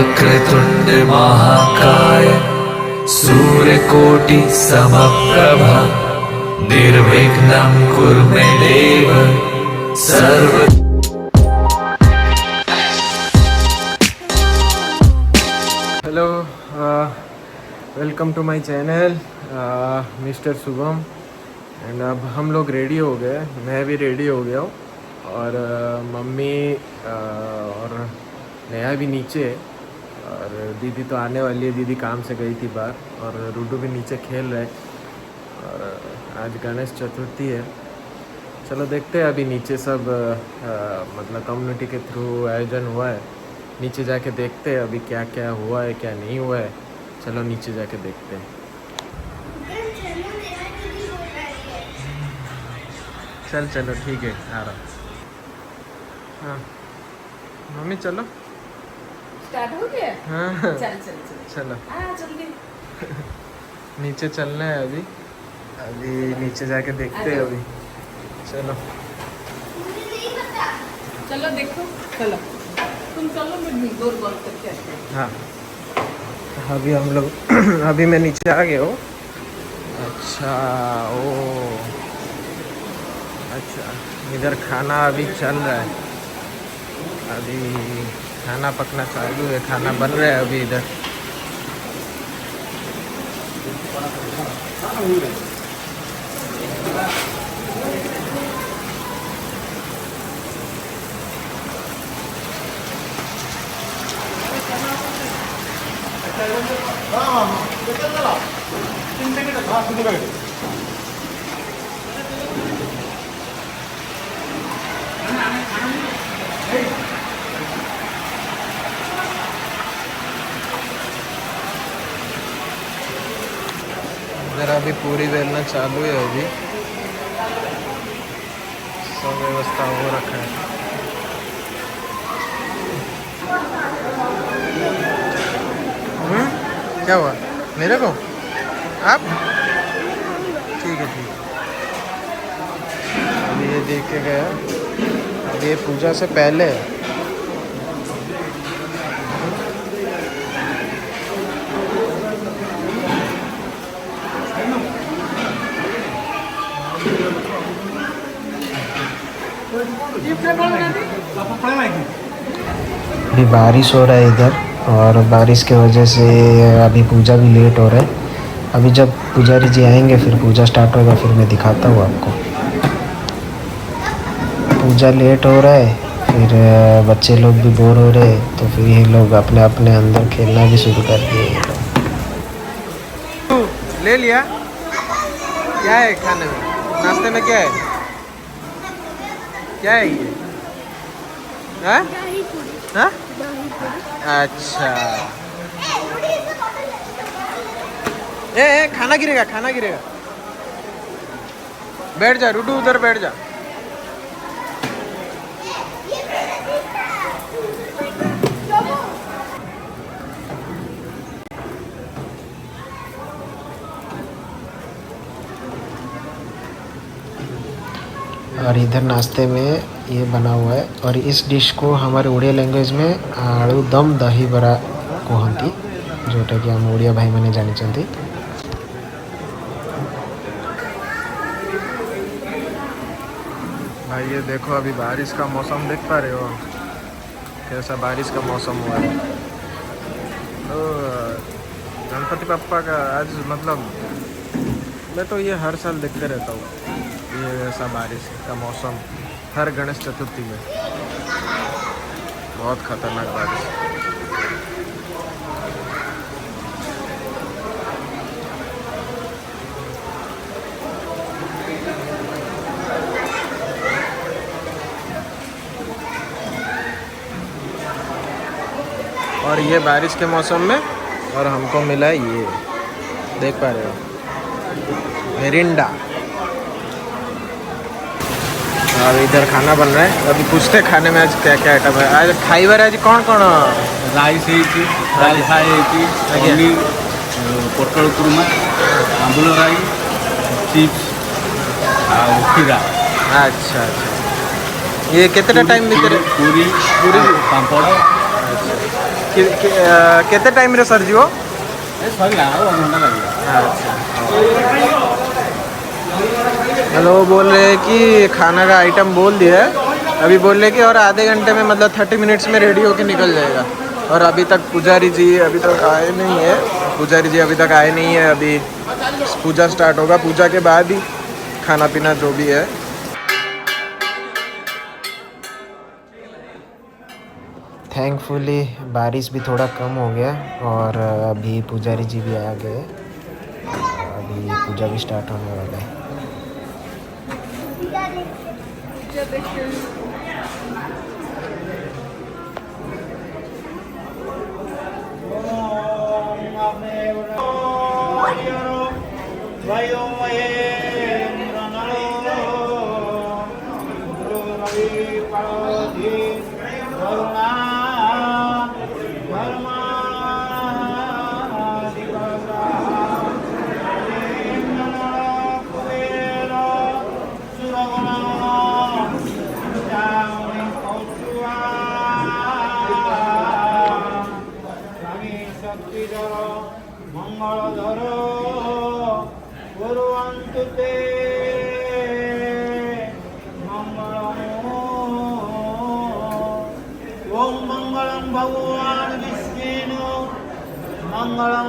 वक्रतुंड महाकाय सूर्यकोटि समप्रभा निर्विघ्नं कुरु मे देव सर्व। Hello, welcome to my channel mister Shubham. And अब हम लोग रेडी हो गए, मैं भी रेडी हो गया हूँ और मम्मी और नेहा भी नीचे है और दीदी तो आने वाली है। दीदी काम से गई थी बाहर और रूडू भी नीचे खेल रहे और आज गणेश चतुर्थी है। चलो देखते हैं अभी नीचे सब मतलब कम्युनिटी के थ्रू आयोजन हुआ है, नीचे जाके देखते हैं अभी क्या क्या हुआ है क्या नहीं हुआ है। चलो नीचे जाके देखते हैं। चल चलो ठीक है, आ रहा। हाँ मम्मी चलो, स्टार्ट हो गया। हाँ चल चल चल चलो जल्दी। नीचे चलना है अभी। अभी नीचे जाके देखते हैं अभी। चलो चलो देखो, चलो तुम चलो, मैं गोल गोल करके आते हैं। हाँ अभी हम लोग अभी मैं नीचे आ गया हूँ। अच्छा ओ अच्छा, इधर खाना अभी चल रहा है, अभी खाना पकना चालू है, खाना बन रहा है अभी इधर। इधर अभी पूरी बेलना चालू है, अभी सब व्यवस्था हो रखा है। क्या हुआ मेरे को? आप ठीक है ठीक है। अभी ये देख के गया, अभी ये पूजा से पहले है। अभी बारिश हो रहा है इधर और बारिश की वजह से अभी पूजा भी लेट हो रहा है। अभी जब पुजारी जी आएंगे फिर पूजा स्टार्ट होगा, फिर मैं दिखाता हूँ आपको। पूजा लेट हो रहा है, फिर बच्चे लोग भी बोर हो रहे हैं तो फिर ये लोग अपने अपने अंदर खेलना भी शुरू कर दिए। ले लिया? क्या है खाने में, नाश्ते में क्या है? क्या है ये? हाँ? हाँ? अच्छा, ए खाना गिरेगा, खाना गिरेगा। बैठ जा रूडू, उधर बैठ जा। और इधर नाश्ते में ये बना हुआ है और इस डिश को हमारे उड़िया लैंग्वेज में आलू दम दही बरा कहती, जोटा कि हम उड़िया भाई मैंने जानी चाहती। भाई ये देखो, अभी बारिश का मौसम देख पा रहे हो कैसा बारिश का मौसम हुआ है। तो गणपति पप्पा का आज मतलब मैं तो ये हर साल देखते रहता हूँ, ये ऐसा बारिश का मौसम हर गणेश चतुर्थी में। बहुत खतरनाक बारिश। और ये बारिश के मौसम में और हमको मिला है ये, देख पा रहे हो, मिरिंडा। और इधर खाना बन रहा है, अभी पूछते खाने में आज क्या क्या आइटम है। आज खाइबार आज कौन कौन? राइस है, दाल फ्राई है, पनीर, पोटल कुरमा, आंबुल राई, चिप्स और खीरा। अच्छा अच्छा, ये कितना टाइम भीतर? पूरी पूरी पापड़। अच्छा, କେତେ ଟାଇମ୍ରେ ସରିଯିବ? ସରିଲା ଆଉ ଅଧଘଣ୍ଟା ଲାଗିବ। हेलो बोल रहे हैं कि खाना का आइटम बोल दिया है, अभी बोल रहे कि और आधे घंटे में मतलब 30 मिनट्स में रेडी होके निकल जाएगा। और अभी तक पुजारी जी अभी तक आए नहीं है, पुजारी जी अभी तक आए नहीं है। अभी पूजा स्टार्ट होगा, पूजा के बाद ही खाना पीना जो भी है। थैंकफुली बारिश भी थोड़ा कम हो गया और अभी पुजारी जी भी आ गए, अभी पूजा भी स्टार्ट होने वाला है। ओम मंगलम भगवान विष्णु मंगलम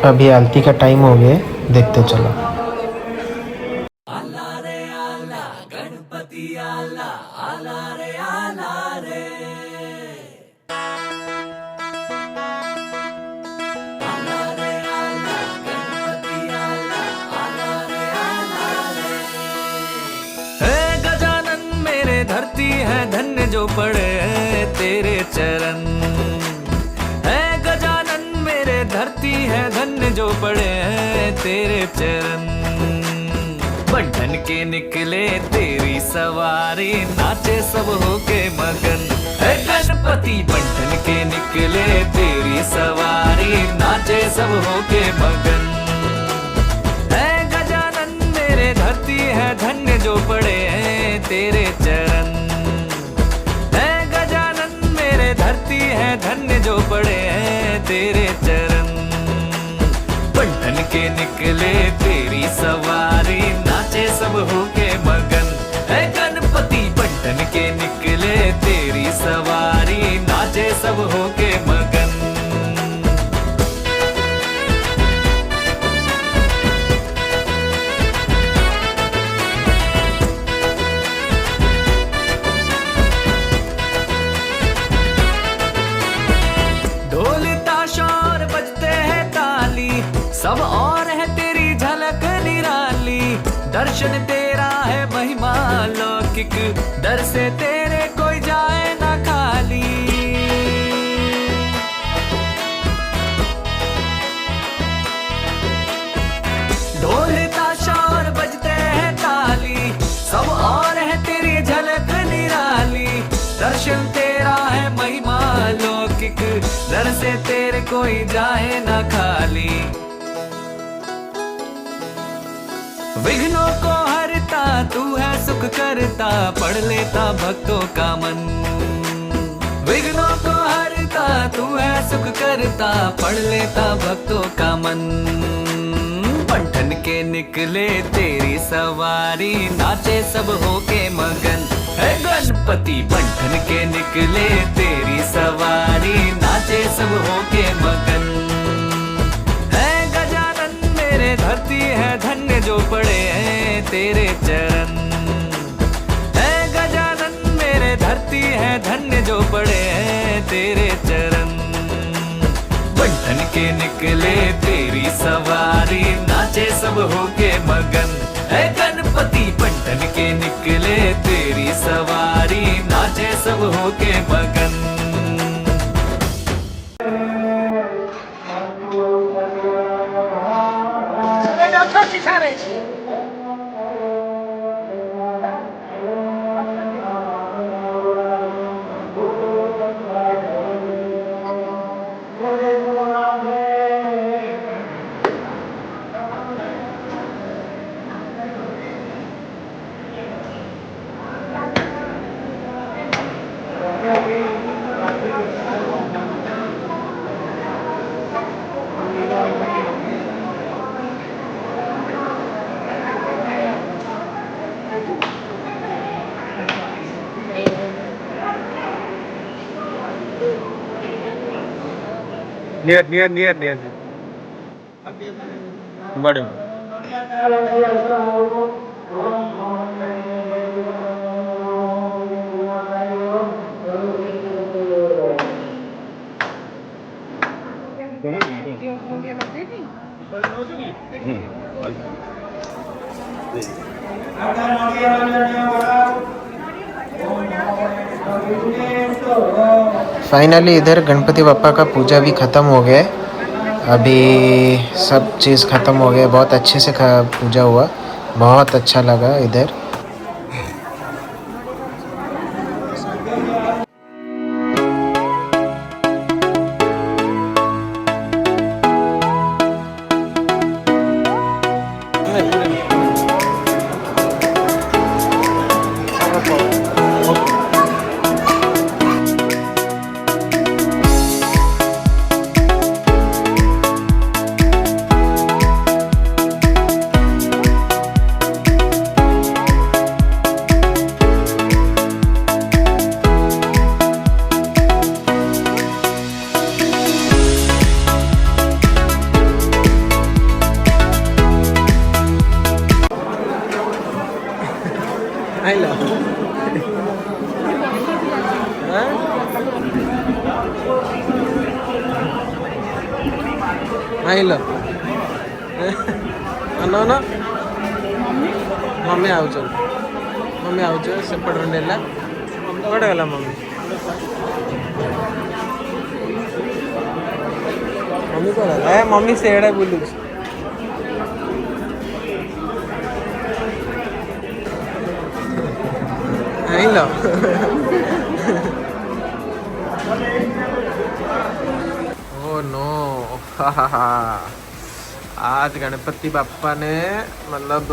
अभी आरती का टाइम हो गया, देखते चलो। धरती है धन्य जो पड़े तेरे चरण, है गजानन मेरे धरती है धन्य जो पड़े तेरे चरण। बंधन के निकले तेरी सवारी, नाचे सब होके मगन, है गणपति बंधन के निकले तेरी सवारी, नाचे सब होके मगन। है गजानन मेरे धरती है धन्य जो पड़े तेरे चरण, है गजानन मेरे धरती है धन्य जो पड़े तेरे चरण। बंधन के निकले तेरी सवारी, नाचे सब होके मगन, है गणपति बंधन के निकले तेरी सवारी, नाचे सब होके मगन। सब और है तेरी झलक निराली, दर्शन तेरा है महिमा लौकिक, दर से तेरे कोई जाए ना खाली। ढोल ताशा और बजते हैं ताली, सब और है तेरी झलक निराली, दर्शन तेरा है महिमा लौकिक, दर से तेरे कोई जाए ना खाली। विघ्नों को हरता तू है सुख करता, पढ़ लेता भक्तों का मन। विघ्नों को हरता तू है सुख करता, पढ़ लेता भक्तों का मन। बंधन के निकले तेरी सवारी, नाचे सब होके मगन, है गणपति बंधन के निकले तेरी सवारी, नाचे सब होके मगन। धरती है धन्य जो पड़े हैं तेरे चरण, है गजानन मेरे धरती है धन्य पड़े हैं तेरे चरण। बंधन के निकले तेरी सवारी, नाचे सब होके मगन है गणपति। बंधन के निकले तेरी सवारी, नाचे सब होके मगन। नियर बड़े फाइनली इधर गणपति बप्पा का पूजा भी ख़त्म हो गया। अभी सब चीज़ ख़त्म हो गया, बहुत अच्छे से पूजा हुआ, बहुत अच्छा लगा इधर। आइला आइला ना मम्मी आउच सेपट नेला कड़े गला मम्मी मम्मी को मम्मी सेड़े बुलू आइला ओ नो आज गणपति बाप्पा ने मतलब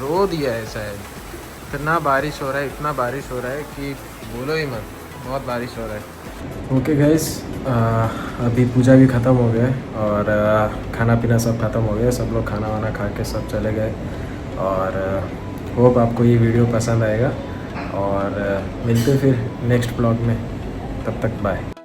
रो दिया है शायद। इतना बारिश हो रहा है कि बोलो ही मत, बहुत बारिश हो रहा है। ओके गाइस, अभी पूजा भी ख़त्म हो गया और खाना पीना सब ख़त्म हो गया। सब लोग खाना वाना खा के सब चले गए और होप आपको ये वीडियो पसंद आएगा और मिलते फिर नेक्स्ट ब्लॉग में। तब तक बाय।